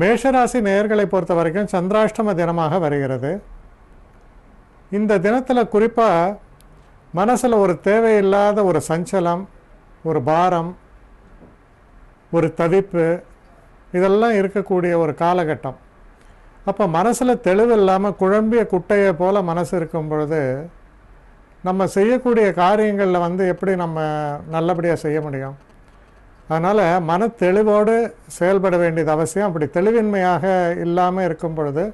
மேஷராசி நேயர்களை பொறுத்த வரைக்கும் சந்திராஷ்டம தினமாக வருகிறது. இந்த தினத்தில் குறிப்பாக மனசில் ஒரு தேவையில்லாத ஒரு சஞ்சலம், ஒரு பாரம், ஒரு தவிப்பு இதெல்லாம் இருக்கக்கூடிய ஒரு காலகட்டம். அப்போ மனசில் தெளிவு இல்லாமல் குழம்பிய குட்டையை போல் மனசு இருக்கும் பொழுது நம்ம செய்யக்கூடிய காரியங்களில் எப்படி நம்ம நல்லபடியாக செய்ய முடியும்? அதனால் மன தெளிவோடு செயல்பட வேண்டியது அவசியம். அப்படி தெளிவின்மையாக இல்லாமல் இருக்கும் பொழுது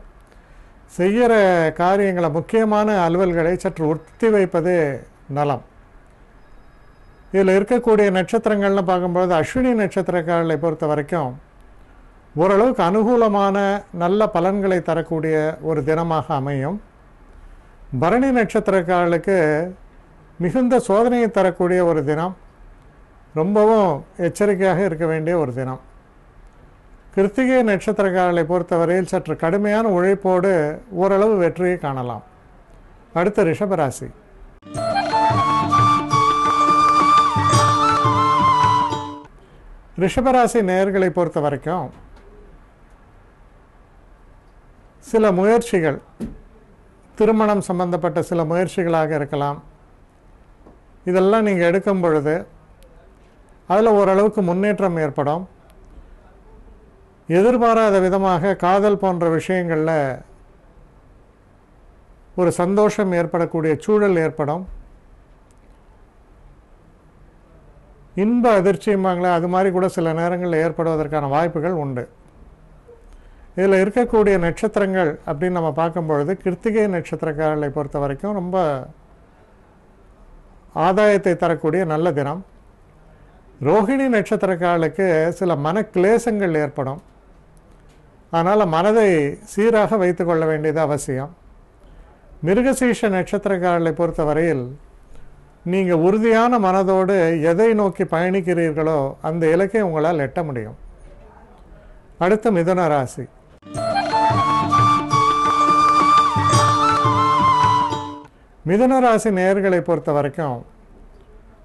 செய்கிற காரியங்களை, முக்கியமான அலுவல்களை சற்று ஒத்தி வைப்பதே நலம். இதில் இருக்கக்கூடிய நட்சத்திரங்கள்னு பார்க்கும்பொழுது அஸ்வினி நட்சத்திரக்காரர்களை பொறுத்த வரைக்கும் ஓரளவுக்கு அனுகூலமான நல்ல பலன்களை தரக்கூடிய ஒரு தினமாக அமையும். பரணி நட்சத்திரக்காரர்களுக்கு மிகுந்த சோதனையை தரக்கூடிய ஒரு தினம், ரொம்பவும் எச்சரிக்கையாக இருக்க வேண்டிய ஒரு தினம். கிருத்திகை நட்சத்திரக்காரர்களை பொறுத்தவரையில் சற்று கடுமையான உழைப்போடு ஓரளவு வெற்றியை காணலாம். அடுத்த ரிஷபராசி. ரிஷபராசி நேயர்களை பொறுத்த வரைக்கும் சில முயற்சிகள், திருமணம் சம்பந்தப்பட்ட சில முயற்சிகளாக இருக்கலாம், இதெல்லாம் நீங்கள் எடுக்கும் பொழுது அதில் ஓரளவுக்கு முன்னேற்றம் ஏற்படும். எதிர்பாராத விதமாக காதல் போன்ற விஷயங்களில் ஒரு சந்தோஷம் ஏற்படக்கூடிய சூழல் ஏற்படும். இன்ப அதிர்ச்சியுமாங்களே, அது மாதிரி கூட சில நேரங்களில் ஏற்படுவதற்கான வாய்ப்புகள் உண்டு. இதில் இருக்கக்கூடிய நட்சத்திரங்கள் அப்படின்னு நம்ம பார்க்கும்பொழுது கிருத்திகை நட்சத்திரக்காரர்களை பொறுத்த வரைக்கும் ரொம்ப ஆதாயத்தை தரக்கூடிய நல்ல தினம். ரோஹிணி நட்சத்திரக்காரர்களுக்கு சில மன கிளேசங்கள் ஏற்படும். அதனால் மனதை சீராக வைத்து கொள்ள வேண்டியது அவசியம். மிருகசீஷ நட்சத்திரக்காரர்களை பொறுத்த வரையில் நீங்கள் உறுதியான மனதோடு எதை நோக்கி பயணிக்கிறீர்களோ அந்த இலக்கை உங்களால் எட்ட முடியும். அடுத்த மிதுன ராசி. மிதுன ராசி நேயர்களை பொறுத்த வரைக்கும்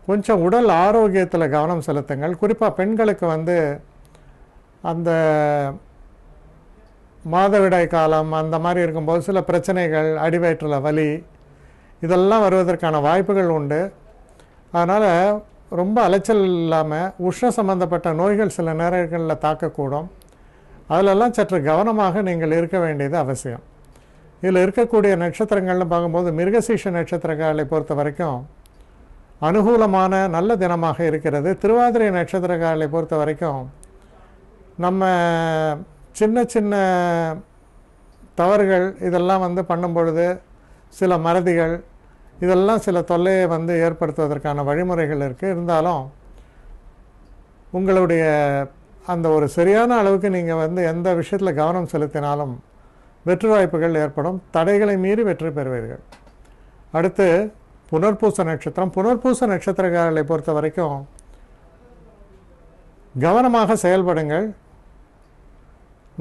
கொஞ்சம் உடல் ஆரோக்கியத்தில் கவனம் செலுத்துங்கள். குறிப்பாக பெண்களுக்கு அந்த மாதவிடாய் காலம் அந்த மாதிரி இருக்கும்போது சில பிரச்சனைகள், அடிவயிற்றில் வலி இதெல்லாம் வருவதற்கான வாய்ப்புகள் உண்டு. அதனால் ரொம்ப அலைச்சல் இல்லாமல் உஷ்ண சம்பந்தப்பட்ட நோய்கள் சில நேரங்களில் தாக்கக்கூடும். அதிலெல்லாம் சற்று கவனமாக நீங்கள் இருக்க வேண்டியது அவசியம். இதில் இருக்கக்கூடிய நட்சத்திரங்கள்னு பார்க்கும்போது மிருகசீஷ நட்சத்திரக்காரர்களை பொறுத்த வரைக்கும் அனுகூலமான நல்ல தினமாக இருக்கிறது. திருவாதிரை நட்சத்திரக்காரர்களை பொறுத்த வரைக்கும் நம்ம சின்ன சின்ன தவறுகள் இதெல்லாம் பண்ணும்பொழுது சில மறதிகள் இதெல்லாம் சில தொல்லையை ஏற்படுத்துவதற்கான வழிமுறைகள் இருக்குது. இருந்தாலும் உங்களுடைய அந்த ஒரு சரியான அளவுக்கு நீங்கள் எந்த விஷயத்தில் கவனம் செலுத்தினாலும் வெற்றி வாய்ப்புகள் ஏற்படும். தடைகளை மீறி வெற்றி பெறுவீர்கள். அடுத்து புனர்பூச நட்சத்திரம். புனர்பூச நட்சத்திரக்காரர்களை பொறுத்த வரைக்கும் கவனமாக செயல்படுங்கள்.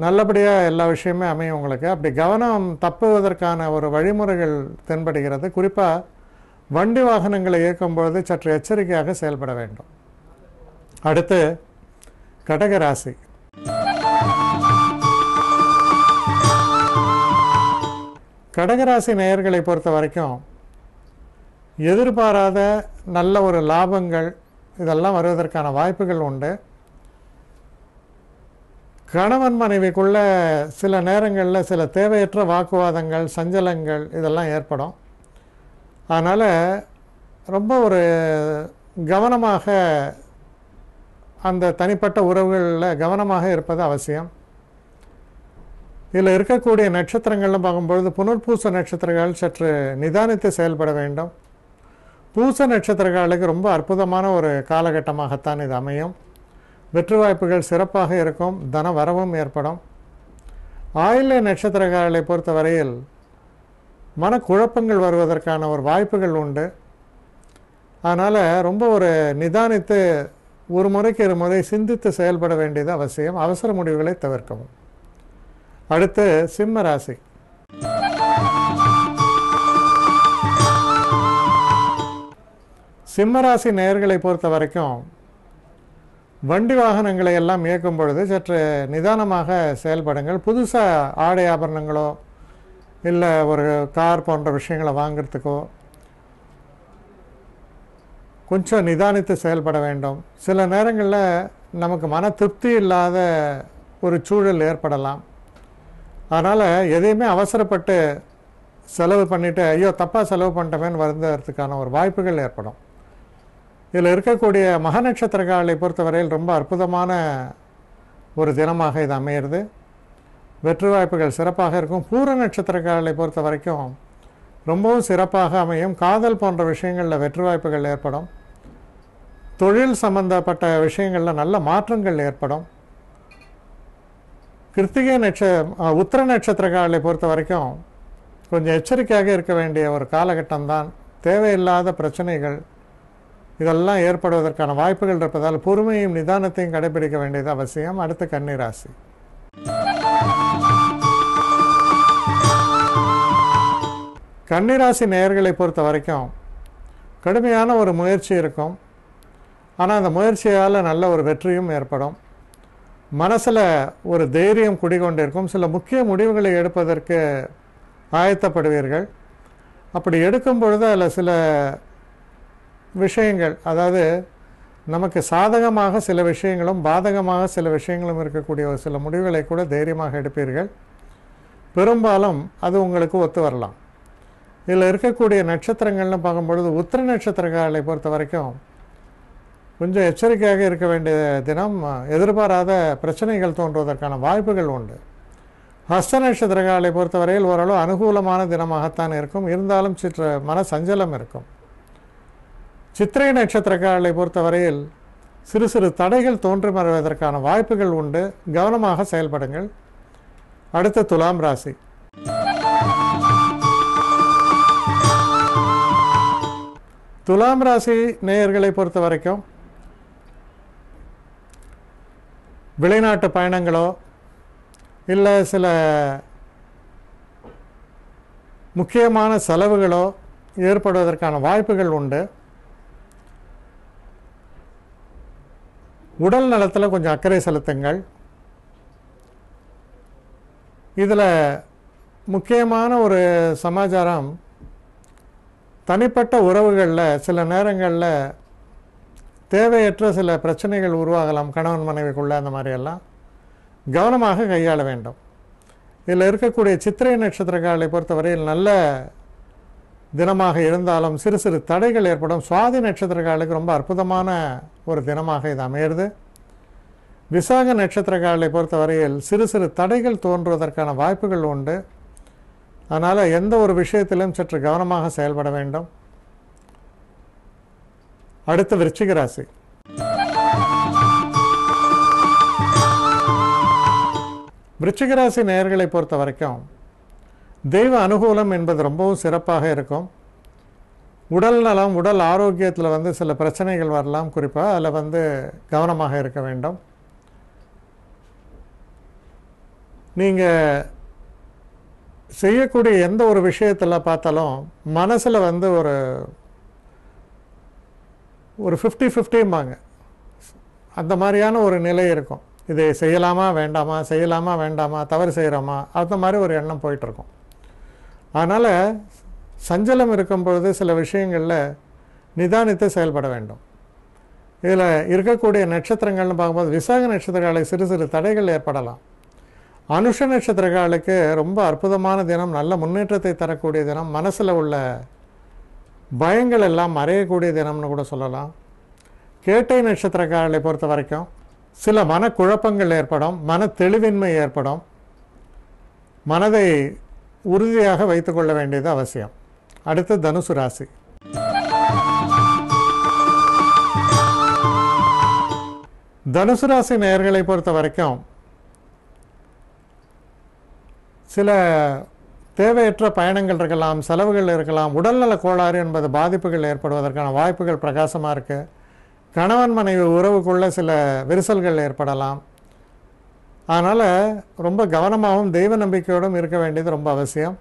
நல்லபடியாக எல்லா விஷயமே அமையும் உங்களுக்கு. அப்படி கவனம் தப்புவதற்கான ஒரு வழிமுறைகள் தென்படுகிறது. குறிப்பாக வண்டி வாகனங்களை இயக்கும்பொழுது சற்று எச்சரிக்கையாக செயல்பட வேண்டும். அடுத்து கடகராசி. கடகராசி நேயர்களை பொறுத்த வரைக்கும் எதிர்பாராத நல்ல ஒரு லாபங்கள் இதெல்லாம் வருவதற்கான வாய்ப்புகள் உண்டு. கணவன் மனைவிக்குள்ள சில நேரங்களில் சில தேவையற்ற வாக்குவாதங்கள், சஞ்சலங்கள் இதெல்லாம் ஏற்படும். அதனால் ரொம்ப ஒரு கவனமாக அந்த தனிப்பட்ட உறவுகளில் கவனமாக இருப்பது அவசியம். இதில் இருக்கக்கூடிய நட்சத்திரங்கள்னு பார்க்கும்பொழுது புனர்பூச நட்சத்திரங்கள் சற்று நிதானித்து செயல்பட வேண்டும். பூச நட்சத்திரங்களுக்கு ரொம்ப அற்புதமான ஒரு காலகட்டமாகத்தான் இது அமையும். வெற்றி வாய்ப்புகள் சிறப்பாக இருக்கும். தன வரவும் ஏற்படும். ஆயில்ய நட்சத்திரக்காரர்களை பொறுத்த வரையில் மனக்குழப்பங்கள் வருவதற்கான ஒரு வாய்ப்புகள் உண்டு. அதனால் ரொம்ப ஒரு நிதானித்து ஒரு முறைக்கு இரு முறை சிந்தித்து செயல்பட வேண்டியது அவசியம். அவசர முடிவுகளை தவிர்க்கவும். அடுத்து சிம்ம ராசி. சிம்மராசி நேயர்களை பொறுத்த வரைக்கும் வண்டி வாகனங்களை எல்லாம் இயக்கும் பொழுது சற்று நிதானமாக செயல்படுங்கள். புதுசாக ஆடை ஆபரணங்களோ இல்லை ஒரு கார் போன்ற விஷயங்களை வாங்கிறதுக்கோ கொஞ்சம் நிதானித்து செயல்பட வேண்டும். சில நேரங்களில் நமக்கு மன திருப்தி இல்லாத ஒரு சூழல் ஏற்படலாம். அதனால் எதையுமே அவசரப்பட்டு செலவு பண்ணிவிட்டு ஐயோ தப்பாக செலவு பண்ணிட்டோமேன்னு வருந்ததுக்கான ஒரு வாய்ப்புகள் ஏற்படும். இதில் இருக்கக்கூடிய மக நட்சத்திரக்காரர்களை பொறுத்தவரையில் ரொம்ப அற்புதமான ஒரு தினமாக இது அமையிறது. வெற்றி வாய்ப்புகள் சிறப்பாக இருக்கும். பூர நட்சத்திரக்காரர்களை பொறுத்த வரைக்கும் ரொம்பவும் சிறப்பாக அமையும். காதல் போன்ற விஷயங்களில் வெற்றி வாய்ப்புகள் ஏற்படும். தொழில் சம்பந்தப்பட்ட விஷயங்களில் நல்ல மாற்றங்கள் ஏற்படும். கிருத்திகை உத்திர நட்சத்திரக்காரர்களை பொறுத்த வரைக்கும் கொஞ்சம் எச்சரிக்கையாக இருக்க வேண்டிய ஒரு காலகட்டம்தான். தேவையில்லாத பிரச்சனைகள் இதெல்லாம் ஏற்படுவதற்கான வாய்ப்புகள் இருப்பதால் பொறுமையும் நிதானத்தையும் கடைபிடிக்க வேண்டியது அவசியம். அடுத்து கன்னி ராசி. கன்னி ராசி நேயர்களை பொறுத்த வரைக்கும் கடுமையான ஒரு முயற்சி இருக்கும். ஆனால் அந்த முயற்சியால் நல்ல ஒரு வெற்றியும் ஏற்படும். மனசில் ஒரு தைரியம் குடிகொண்டிருக்கும். சில முக்கிய முடிவுகளை எடுப்பதற்கு ஆயத்தப்படுவீர்கள். அப்படி எடுக்கும் பொழுது அதில் சில விஷயங்கள், அதாவது நமக்கு சாதகமாக சில விஷயங்களும் பாதகமாக சில விஷயங்களும் இருக்கக்கூடிய ஒரு சில முடிவுகளை கூட தைரியமாக எடுப்பீர்கள். பெரும்பாலும் அது உங்களுக்கு ஒத்து வரலாம். இதில் இருக்கக்கூடிய நட்சத்திரங்கள்னு பார்க்கும்பொழுது உத்திர நட்சத்திரக்காரர்களை பொறுத்த வரைக்கும் கொஞ்சம் எச்சரிக்கையாக இருக்க வேண்டிய தினம். எதிர்பாராத பிரச்சனைகள் தோன்றுவதற்கான வாய்ப்புகள் உண்டு. ஹஸ்த நட்சத்திரக்காரர்களை பொறுத்தவரையில் ஓரளவு அனுகூலமான தினமாகத்தான் இருக்கும். இருந்தாலும் மன சஞ்சலம் இருக்கும். சித்திரை நட்சத்திரக்காரர்களை பொறுத்தவரையில் சிறு சிறு தடைகள் தோன்றி மறைவதற்கான வாய்ப்புகள் உண்டு. கவனமாக செயல்படுங்கள். அடுத்து துலாம் ராசி. துலாம் ராசி நேயர்களை பொறுத்த வரைக்கும் வெளிநாட்டு பயணங்களோ இல்லை சில முக்கியமான செலவுகளோ ஏற்படுவதற்கான வாய்ப்புகள் உண்டு. உடல் நலத்தில் கொஞ்சம் அக்கறை செலுத்துங்கள். இதில் முக்கியமான ஒரு சமாச்சாரம், தனிப்பட்ட உறவுகளில் சில நேரங்களில் தேவையற்ற சில பிரச்சனைகள் உருவாகலாம். கணவன் மனைவிக்குள்ளே அந்த மாதிரியெல்லாம் கவனமாக கையாள வேண்டும். இதில் இருக்கக்கூடிய சித்திரை நட்சத்திரக்காரர்களை பொறுத்தவரையில் நல்ல தினமாக இருந்தாலும் சிறு சிறு தடைகள் ஏற்படும். சுவாதி நட்சத்திரக்காரர்களுக்கு ரொம்ப அற்புதமான ஒரு தினமாக இது அமையிறது. விசாக நட்சத்திரக்காரர்களை பொறுத்தவரையில் சிறு சிறு தடைகள் தோன்றுவதற்கான வாய்ப்புகள் உண்டு. அதனால் எந்த ஒரு விஷயத்திலும் சற்று கவனமாக செயல்பட வேண்டும். அடுத்து விருச்சிக ராசி. விருச்சிக ராசி நேயர்களை பொறுத்த வரைக்கும் தெய்வ அனுகூலம் என்பது ரொம்பவும் சிறப்பாக இருக்கும். உடல் நலம், உடல் ஆரோக்கியத்தில் சில பிரச்சனைகள் வரலாம். குறிப்பாக அதில் கவனமாக இருக்க வேண்டும். நீங்கள் செய்யக்கூடிய எந்த ஒரு விஷயத்தில் பார்த்தாலும் மனசில் ஒரு 50-50 அந்த மாதிரியான ஒரு நிலை இருக்கும். இதை செய்யலாமா வேண்டாமா, செய்யலாமா வேண்டாமா, தவறு செய்கிறோமா, அந்த மாதிரி ஒரு எண்ணம் போயிட்டுருக்கும். அதனால் சஞ்சலம் இருக்கும் பொழுது சில விஷயங்களில் நிதானித்து செயல்பட வேண்டும். இதில் இருக்கக்கூடிய நட்சத்திரங்கள்னு பார்க்கும்போது விசாக நட்சத்திரக்காரர்களுக்கு சிறு சிறு தடைகள் ஏற்படலாம். அனுஷ நட்சத்திரக்காரர்களுக்கு ரொம்ப அற்புதமான தினம், நல்ல முன்னேற்றத்தை தரக்கூடிய தினம். மனசில் உள்ள பயங்கள் எல்லாம் மறையக்கூடிய தினம்னு கூட சொல்லலாம். கேட்டை நட்சத்திரக்காரர்களை பொறுத்த வரைக்கும் சில மனக்குழப்பங்கள் ஏற்படும், மன தெளிவின்மை ஏற்படும். மனதை உறுதியாக வைத்துக்கொள்ள வேண்டியது அவசியம். அடுத்து தனுசு ராசி. தனுசு ராசி நேயர்களை பொறுத்த வரைக்கும் சில தேவையற்ற பயணங்கள் இருக்கலாம், செலவுகள் இருக்கலாம். உடல்நல கோளாறு என்பது பாதிப்புகள் ஏற்படுவதற்கான வாய்ப்புகள் பிரகாசமாக இருக்குது. கணவன் மனைவி உறவுக்குள்ளே சில விரிசல்கள் ஏற்படலாம். அதனால் ரொம்ப கவனமாகவும் தெய்வ நம்பிக்கையோடும் இருக்க வேண்டியது ரொம்ப அவசியம்.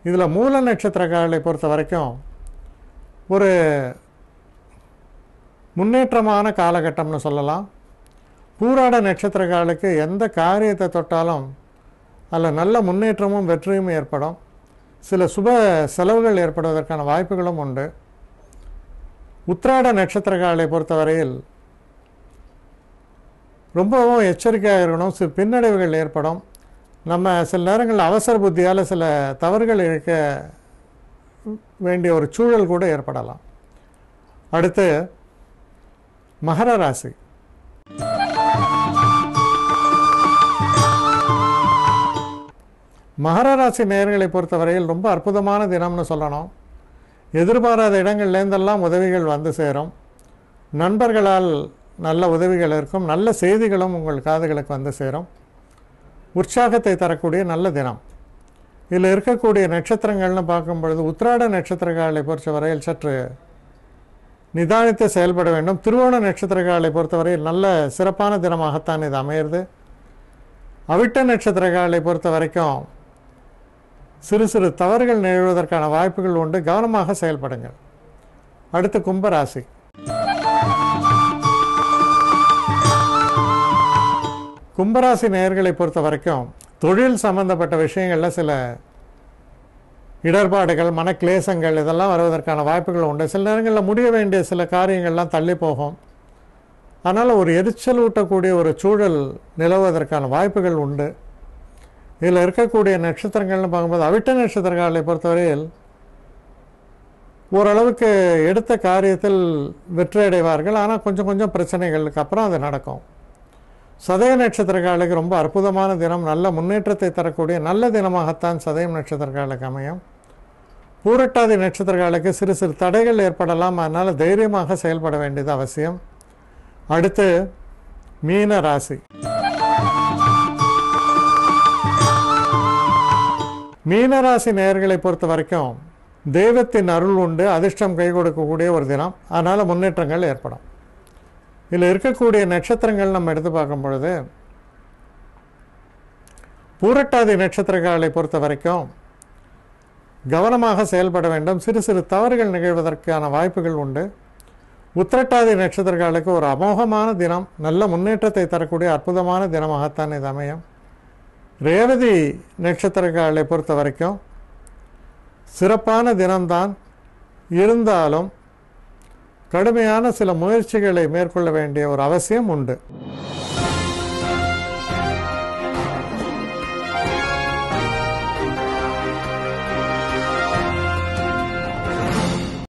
இதில் மூல நட்சத்திரக்காரர்களை பொறுத்த வரைக்கும் ஒரு முன்னேற்றமான காலகட்டம்னு சொல்லலாம். பூராட நட்சத்திரக்காரர்களுக்கு எந்த காரியத்தை தொட்டாலும் அதில் நல்ல முன்னேற்றமும் வெற்றியும் ஏற்படும். சில சுப செலவுகள் ஏற்படுவதற்கான வாய்ப்புகளும் உண்டு. உத்திராட நட்சத்திரக்காரர்களை பொறுத்தவரையில் ரொம்பவும் எச்சரிக்கையாக இருக்கணும். சில பின்னடைவுகள் ஏற்படும். நம்ம சில நேரங்களில் அவசர புத்தியால் சில தவறுகள் இழைக்க வேண்டிய ஒரு சூழல் கூட ஏற்படலாம். அடுத்து மகர ராசி. மகர ராசி நேயர்களை பொறுத்தவரையில் ரொம்ப அற்புதமான தினம்னு சொல்லணும். எதிர்பாராத இடங்கள்லேருந்தெல்லாம் உதவிகள் வந்து சேரும். நண்பர்களால் நல்ல உதவிகள் இருக்கும். நல்ல செய்திகளும் உங்கள் காதுகளுக்கு வந்து சேரும். உற்சாகத்தை தரக்கூடிய நல்ல தினம். இதில் இருக்கக்கூடிய நட்சத்திரங்கள்னு பார்க்கும் பொழுது உத்திராட நட்சத்திரக்காரர்களை பொறுத்தவரையில் சற்று நிதானித்து செயல்பட வேண்டும். திருவோண நட்சத்திரக்காரர்களை பொறுத்தவரையில் நல்ல சிறப்பான தினமாகத்தான் இது அமையிறது. அவிட்ட நட்சத்திரக்காரர்களை பொறுத்த வரைக்கும் சிறு சிறு தவறுகள் நிகழ்வதற்கான வாய்ப்புகள் உண்டு. கவனமாக செயல்படுங்கள். அடுத்து கும்பராசி. கும்பராசி நேயர்களை பொறுத்த வரைக்கும் தொழில் சம்பந்தப்பட்ட விஷயங்களில் சில இடர்பாடுகள், மனக்லேசங்கள் இதெல்லாம் வருவதற்கான வாய்ப்புகள் உண்டு. சில நேரங்களில் முடிய வேண்டிய சில காரியங்கள்லாம் தள்ளி போகும். அதனால் ஒரு எரிச்சல் ஊட்டக்கூடிய ஒரு சூழல் நிலவுவதற்கான வாய்ப்புகள் உண்டு. இதில் இருக்கக்கூடிய நட்சத்திரங்கள்னு பார்க்கும்போது அவிட்ட நட்சத்திரக்காரர்களை பொறுத்தவரையில் ஓரளவுக்கு எடுத்த காரியத்தில் வெற்றி அடைவார்கள். ஆனால் கொஞ்சம் கொஞ்சம் பிரச்சனைகளுக்கு அப்புறம் அது நடக்கும். சதய நட்சத்திரக்காரர்களுக்கு ரொம்ப அற்புதமான தினம். நல்ல முன்னேற்றத்தை தரக்கூடிய நல்ல தினமாகத்தான் சதயம் நட்சத்திரக்காரர்களுக்கு அமையும். பூரட்டாதி நட்சத்திரக்காரர்களுக்கு சிறு சிறு தடைகள் ஏற்படலாம். அதனால் தைரியமாக செயல்பட வேண்டியது அவசியம். அடுத்து மீன ராசி. மீனராசி நேயர்களை பொறுத்த வரைக்கும் தெய்வத்தின் அருள் உண்டு. அதிர்ஷ்டம் கை கொடுக்கக்கூடிய ஒரு தினம். அதனால் முன்னேற்றங்கள் ஏற்படும். இதில் இருக்கக்கூடிய நட்சத்திரங்கள் நம்ம எடுத்து பார்க்கும் பொழுது பூரட்டாதி நட்சத்திரக்காரர்களை பொறுத்த வரைக்கும் கவனமாக செயல்பட வேண்டும். சிறு சிறு தவறுகள் நிகழ்வதற்கான வாய்ப்புகள் உண்டு. உத்திரட்டாதி நட்சத்திரக்காரர்களுக்கு ஒரு அமோகமான தினம். நல்ல முன்னேற்றத்தை தரக்கூடிய அற்புதமான தினமாகத்தான் இது அமையும். ரேவதி நட்சத்திரக்காரர்களை பொறுத்த வரைக்கும் சிறப்பான தினம்தான். இருந்தாலும் கடுமையான சில முயற்சிகளை மேற்கொள்ள வேண்டிய ஒரு அவசியம் உண்டு.